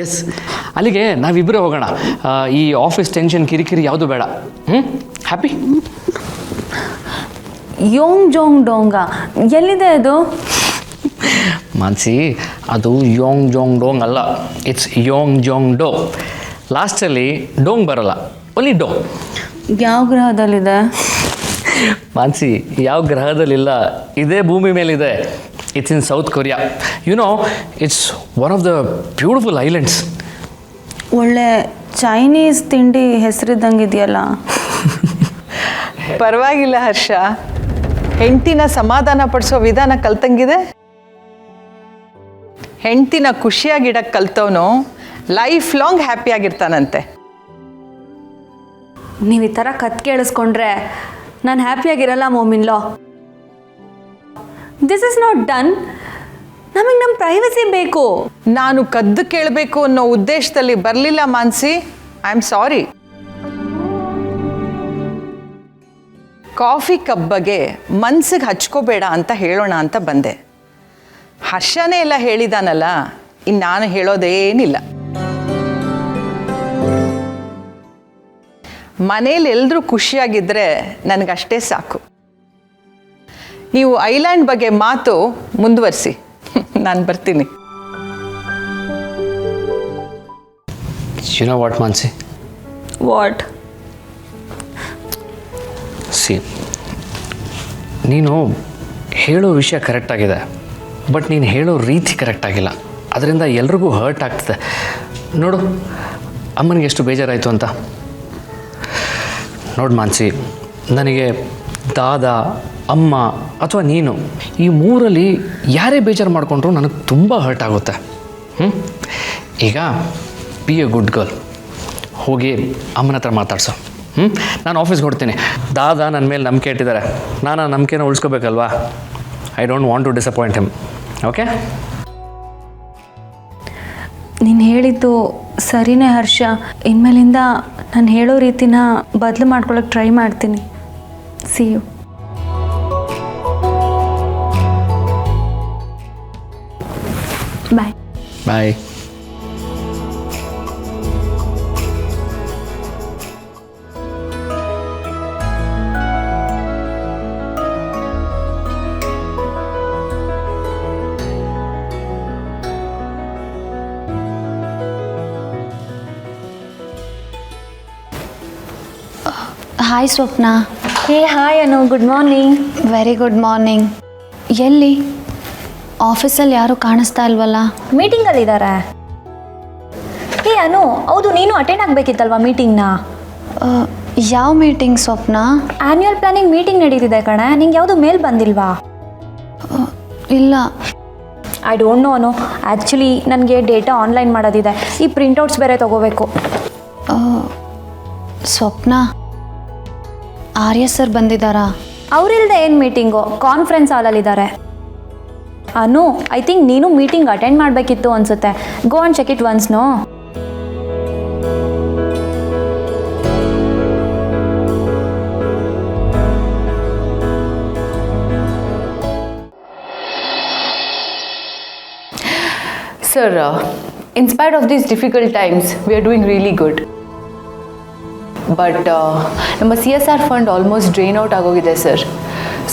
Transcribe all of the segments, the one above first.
S, ಅಲ್ಲಿಗೆ ನಾವಿಬ್ಬರೇ ಹೋಗೋಣ. ಈ ಆಫೀಸ್ ಟೆನ್ಷನ್ ಕಿರಿಕಿರಿ ಯಾವುದು ಬೇಡ. ಹ್ಯಾಪಿ? ಯೋಂಗ್ ಜೋಂಗ್ ಡೋಂಗ ಎಲ್ಲಿದೆ ಅದು? ಮಾನ್ಸಿ, ಅದು ಯೋಂಗ್ ಜೋಂಗ್ ಡೋಂಗ್ ಅಲ್ಲ, ಇಟ್ಸ್ ಯೋಂಗ್ ಜೋಂಗ್ ಡೋ. ಲಾಸ್ಟಲ್ಲಿ ಡೋಂಗ್ ಬರಲ್ಲ, ಓನ್ಲಿ ಡೋ. ಯಾವ ಗ್ರಹದಲ್ಲಿದೆ? ಮಾನ್ಸಿ, ಯಾವ ಗ್ರಹದಲ್ಲಿಲ್ಲ, ಇದೇ ಭೂಮಿ ಮೇಲಿದೆ. It's in South Korea. You know, it's one of the beautiful islands. ಒಳ್ಳೆ ಚೈನೀಸ್ ತಿಂಡಿ ಹೆಸರಿದ್ದಂಗಿದೆಯಲ್ಲ. ಪರವಾಗಿಲ್ಲ ಹರ್ಷ, ಹೆಂಡ್ತಿನ ಸಮಾಧಾನ ಪಡಿಸೋ ವಿಧಾನ ಕಲ್ತಂಗಿದೆ. ಹೆಂಡ್ತಿನ ಖುಷಿಯಾಗಿಡಕ್ಕೆ ಕಲ್ತವನು ಲೈಫ್ ಲಾಂಗ್ ಹ್ಯಾಪಿಯಾಗಿರ್ತಾನಂತೆ. ನೀವು ಈ ಥರ ಕತ್ ಕೇಳಿಸ್ಕೊಂಡ್ರೆ ನಾನು ಹ್ಯಾಪಿಯಾಗಿರಲ್ಲ ಮೋಮಿನ್ಲೋ. This is not done. ನಮಗೆ ನಮ್ಮ ಪ್ರೈವಸಿ ಬೇಕು. ನಾನು ಕದ್ದು ಕೇಳಬೇಕು ಅನ್ನೋ ಉದ್ದೇಶದಲ್ಲಿ ಬರಲಿಲ್ಲ Mansi. I am sorry. Coffee cup ಬಗ್ಗೆ ಮನ್ಸಿಗೆ ಹಚ್ಕೋಬೇಡ ಅಂತ ಹೇಳೋಣ ಅಂತ ಬಂದೆ. ಹರ್ಷನೇ ಎಲ್ಲ ಹೇಳಿದಾನಲ್ಲ, ಇನ್ನು ನಾನು ಹೇಳೋದೇನಿಲ್ಲ. ಮನೇಲಿ ಎಲ್ಲರೂ ಖುಷಿಯಾಗಿದ್ದರೆ ನನಗಷ್ಟೇ ಸಾಕು. ನೀವು ಐಲ್ಯಾಂಡ್ ಬಗ್ಗೆ ಮಾತು ಮುಂದುವರಿಸಿ, ನಾನು ಬರ್ತೀನಿ. You know what Mansi? What? See, ನೀನು ಹೇಳೋ ವಿಷಯ ಕರೆಕ್ಟಾಗಿದೆ, ಬಟ್ ನೀನು ಹೇಳೋ ರೀತಿ ಕರೆಕ್ಟಾಗಿಲ್ಲ. ಅದರಿಂದ ಎಲ್ರಿಗೂ ಹರ್ಟ್ ಆಗ್ತದೆ. ನೋಡು, ಅಮ್ಮನಿಗೆ ಎಷ್ಟು ಬೇಜಾರಾಯಿತು ಅಂತ. ನೋಡು ಮಾನ್ಸಿ, ನನಗೆ ದಾದ, ಅಮ್ಮ ಅಥವಾ ನೀನು, ಈ ಮೂರಲ್ಲಿ ಯಾರೇ ಬೇಜಾರು ಮಾಡಿಕೊಂಡ್ರು ನನಗೆ ತುಂಬ ಹರ್ಟ್ ಆಗುತ್ತೆ. ಈಗ ಬಿ ಎ ಗುಡ್ ಗರ್ಲ್, ಹೋಗಿ ಅಮ್ಮನ ಹತ್ರ ಮಾತಾಡ್ಸೋ. ನಾನು ಆಫೀಸ್ಗೆ ಹೊಡ್ತೀನಿ. ದಾದ ನನ್ನ ಮೇಲೆ ನಂಬಿಕೆ ಇಟ್ಟಿದ್ದಾರೆ, ನಾನು ಆ ನಂಬಿಕೆನ ಉಳಿಸ್ಕೋಬೇಕಲ್ವಾ? I don't want to disappoint him. Okay? ನೀನು ಹೇಳಿದ್ದು ಸರಿನೇ ಹರ್ಷ. ಇನ್ಮೇಲಿಂದ ನಾನು ಹೇಳೋ ರೀತಿನ ಬದಲು ಮಾಡ್ಕೊಳ್ಳೋಕೆ ಟ್ರೈ ಮಾಡ್ತೀನಿ. See you. Bye. Bye. Hi Swapna. Hey hi Anu, good morning. Very good morning. ಎಲ್ಲಿ? ಆಫೀಸಲ್ಲಿ ಯಾರೂ ಕಾಣಿಸ್ತಾ ಇಲ್ವಲ್ಲ? ಮೀಟಿಂಗಲ್ಲಿದ್ದಾರೆ. ಹೇ ಅನು, ಹೌದು, ನೀನು ಅಟೆಂಡ್ ಆಗಬೇಕಿತ್ತಲ್ವಾ ಮೀಟಿಂಗ್ನ? ಯಾವ ಮೀಟಿಂಗ್ ಸ್ವಪ್ನ? ಆ್ಯನ್ಯುವಲ್ ಪ್ಲಾನಿಂಗ್ ಮೀಟಿಂಗ್ ನಡೀತಿದೆ ಕಣೆ. ನಿಂಗೆ ಯಾವುದು ಮೇಲ್ ಬಂದಿಲ್ವಾ? ಇಲ್ಲ. I don't know Anu. Actually ನನಗೆ ಡೇಟಾ ಆನ್ಲೈನ್ ಮಾಡೋದಿದೆ. ಈ ಪ್ರಿಂಟೌಟ್ಸ್ ಬೇರೆ ತೊಗೋಬೇಕು. ಸ್ವಪ್ನ, ಆರ್ಯ ಸರ್ ಬಂದಿದ್ದಾರಾ? ಅವರಿಲ್ಲದೆ ಏನು ಮೀಟಿಂಗು? ಕಾನ್ಫರೆನ್ಸ್ ಹಾಲಲ್ಲಿದ್ದಾರೆ. ಅನು, ಐ ಥಿಂಕ್ ನೀನು ಮೀಟಿಂಗ್ ಅಟೆಂಡ್ ಮಾಡಬೇಕಿತ್ತು ಅನಿಸುತ್ತೆ. Go and check it once. No? Sir, in spite of these difficult times, we are doing really good. But ನಮ್ಮ CSR fund almost drain out ಆಗೋಗಿದೆ sir.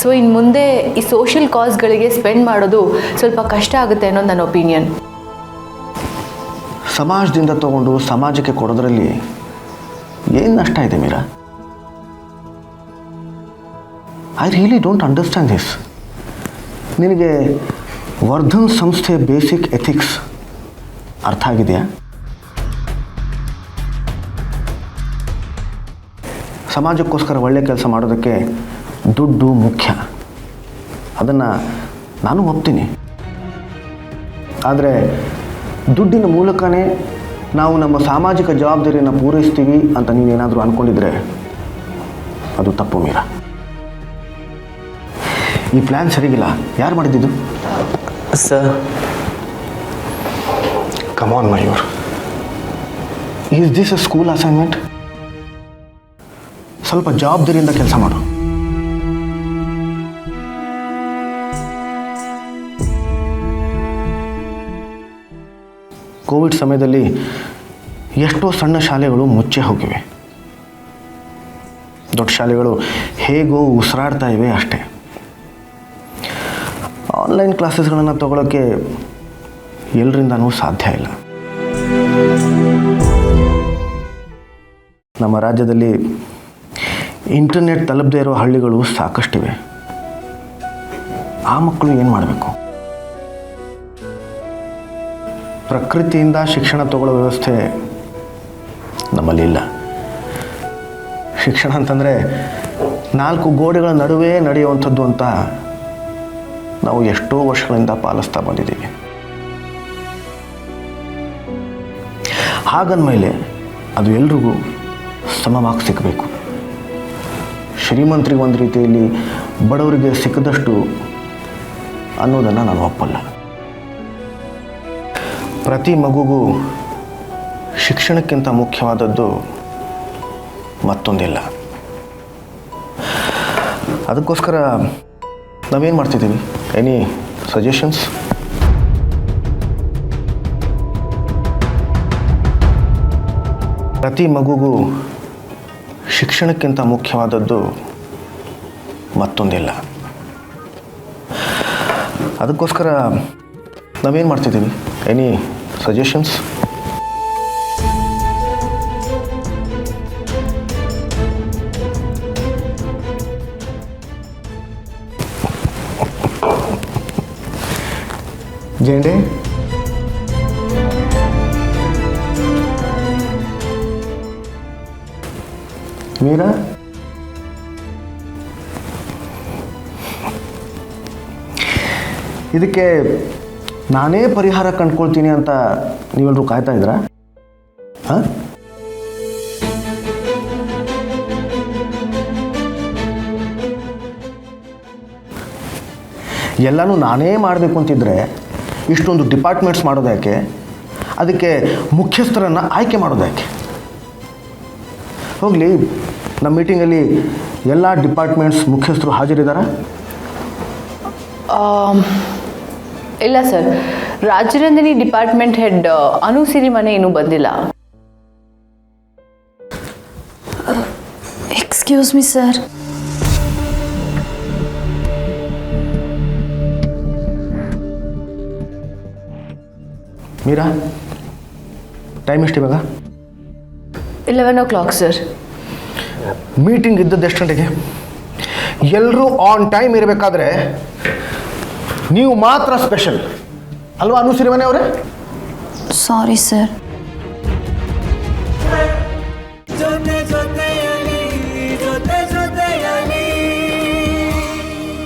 So ಇನ್ನು ಮುಂದೆ ಈ social ಕಾಸ್ಗಳಿಗೆ spend ಮಾಡೋದು ಸ್ವಲ್ಪ ಕಷ್ಟ ಆಗುತ್ತೆ ಅನ್ನೋದು ನನ್ನ ಒಪಿನಿಯನ್. ಸಮಾಜದಿಂದ ತಗೊಂಡು ಸಮಾಜಕ್ಕೆ ಕೊಡೋದ್ರಲ್ಲಿ ಏನು ನಷ್ಟ ಇದೆ Meera? I really don't understand this. ನಿನಗೆ ವರ್ಧನ್ ಸಂಸ್ಥೆ ಬೇಸಿಕ್ ಎಥಿಕ್ಸ್ ಅರ್ಥ ಆಗಿದೆಯಾ? ಸಮಾಜಕ್ಕೋಸ್ಕರ ಒಳ್ಳೆ ಕೆಲಸ ಮಾಡೋದಕ್ಕೆ ದುಡ್ಡು ಮುಖ್ಯ, ಅದನ್ನು ನಾನು ಒಪ್ತೀನಿ. ಆದರೆ ದುಡ್ಡಿನ ಮೂಲಕನೇ ನಾವು ನಮ್ಮ ಸಾಮಾಜಿಕ ಜವಾಬ್ದಾರಿಯನ್ನು ಪೂರೈಸ್ತೀವಿ ಅಂತ ನೀನೇನಾದರೂ ಅಂದ್ಕೊಂಡಿದ್ರೆ ಅದು ತಪ್ಪು ಮೀರಾ. ಈ ಪ್ಲ್ಯಾನ್ ಸರಿಗಿಲ್ಲ. ಯಾರು ಮಾಡಿದ್ದು? Sir, come on Mayur, is this a school assignment? ಸ್ವಲ್ಪ ಜವಾಬ್ದಾರಿಯಿಂದ ಕೆಲಸ ಮಾಡು. ಕೋವಿಡ್ ಸಮಯದಲ್ಲಿ ಎಷ್ಟೋ ಸಣ್ಣ ಶಾಲೆಗಳು ಮುಚ್ಚೆ ಹೋಗಿವೆ. ದೊಡ್ಡ ಶಾಲೆಗಳು ಹೇಗೋ ಉಸಿರಾಡ್ತಾ ಇವೆ ಅಷ್ಟೇ. ಆನ್ಲೈನ್ ಕ್ಲಾಸಸ್ಗಳನ್ನು ತಗೊಳ್ಳೋಕ್ಕೆ ಎಲ್ಲರಿಂದನೂ ಸಾಧ್ಯ ಇಲ್ಲ. ನಮ್ಮ ರಾಜ್ಯದಲ್ಲಿ ಇಂಟರ್ನೆಟ್ ತಲುಪದೇ ಇರೋ ಹಳ್ಳಿಗಳು ಸಾಕಷ್ಟಿವೆ. ಆ ಮಕ್ಕಳು ಏನು ಮಾಡಬೇಕು? ಪ್ರಕೃತಿಯಿಂದ ಶಿಕ್ಷಣ ತಗೊಳ್ಳೋ ವ್ಯವಸ್ಥೆ ನಮ್ಮಲ್ಲಿ ಇಲ್ಲ. ಶಿಕ್ಷಣ ಅಂತಂದರೆ 4 ಗೋಡೆಗಳ ನಡುವೆ ನಡೆಯುವಂಥದ್ದು ಅಂತ ನಾವು ಎಷ್ಟೋ ವರ್ಷಗಳಿಂದ ಪಾಲಿಸ್ತಾ ಬಂದಿದ್ದೀವಿ. ಹಾಗಂದಮೇಲೆ ಅದು ಎಲ್ರಿಗೂ ಸಮವಾಗಿ ಸಿಗಬೇಕು. ಶ್ರೀಮಂತರಿಗೆ ಒಂದು ರೀತಿಯಲ್ಲಿ ಬಡವರಿಗೆ ಸಿಕ್ಕದಷ್ಟು ಅನ್ನೋದನ್ನು ನಾನು ಒಪ್ಪಲ್ಲ. ಪ್ರತಿ ಮಗುಗೂ ಶಿಕ್ಷಣಕ್ಕಿಂತ ಮುಖ್ಯವಾದದ್ದು ಮತ್ತೊಂದಿಲ್ಲ. ಅದಕ್ಕೋಸ್ಕರ ನಾವೇನು ಮಾಡ್ತಿದ್ದೀವಿ? Any suggestions? ಪ್ರತಿ ಮಗುಗೂ ಶಿಕ್ಷಣಕ್ಕಿಂತ ಮುಖ್ಯವಾದದ್ದು ಮತ್ತೊಂದಿಲ್ಲ. ಅದಕ್ಕೋಸ್ಕರ ನಾವೇನು ಮಾಡ್ತಿದ್ದೀವಿ? Any suggestions? ಜೇಂಡೆ, ಮೀರಾ, ಇದಕ್ಕೆ ನಾನೇ ಪರಿಹಾರ ಕಂಡ್ಕೊಳ್ತೀನಿ ಅಂತ ನೀವೆಲ್ಲರೂ ಕಾಯ್ತಾ ಇದ್ದೀರಾ? ಹಾಂ, ಎಲ್ಲನೂ ನಾನೇ ಮಾಡಬೇಕು ಅಂತಿದ್ರೆ ಇಷ್ಟೊಂದು ಡಿಪಾರ್ಟ್ಮೆಂಟ್ಸ್ ಮಾಡೋದ್ಯಾಕೆ? ಅದಕ್ಕೆ ಮುಖ್ಯಸ್ಥರನ್ನು ಆಯ್ಕೆ ಮಾಡೋದ್ಯಾಕೆ? ಹೋಗಲಿ, ನಮ್ಮ ಮೀಟಿಂಗಲ್ಲಿ ಎಲ್ಲ ಡಿಪಾರ್ಟ್ಮೆಂಟ್ಸ್ ಮುಖ್ಯಸ್ಥರು ಹಾಜರಿದ್ದಾರಾ? ಇಲ್ಲ sir, Rajaranjani department head Anusiri ಮನೆ ಇನ್ನೂ ಬಂದಿಲ್ಲ. Excuse me sir. Meera, time ಎಷ್ಟು ಇವಾಗ? 11 o'clock ಸರ್. ಮೀಟಿಂಗ್ ಇದ್ದದ್ದು ಎಷ್ಟು ಗಂಟೆಗೆ? ಎಲ್ಲರೂ ಆನ್ ಟೈಮ್ ಇರಬೇಕಾದ್ರೆ ನೀವು ಮಾತ್ರ ಸ್ಪೆಷಲ್ ಅಲ್ವಾ ಅನುಸಿರಿ ಮನೆ ಅವರೇ? Sorry sir.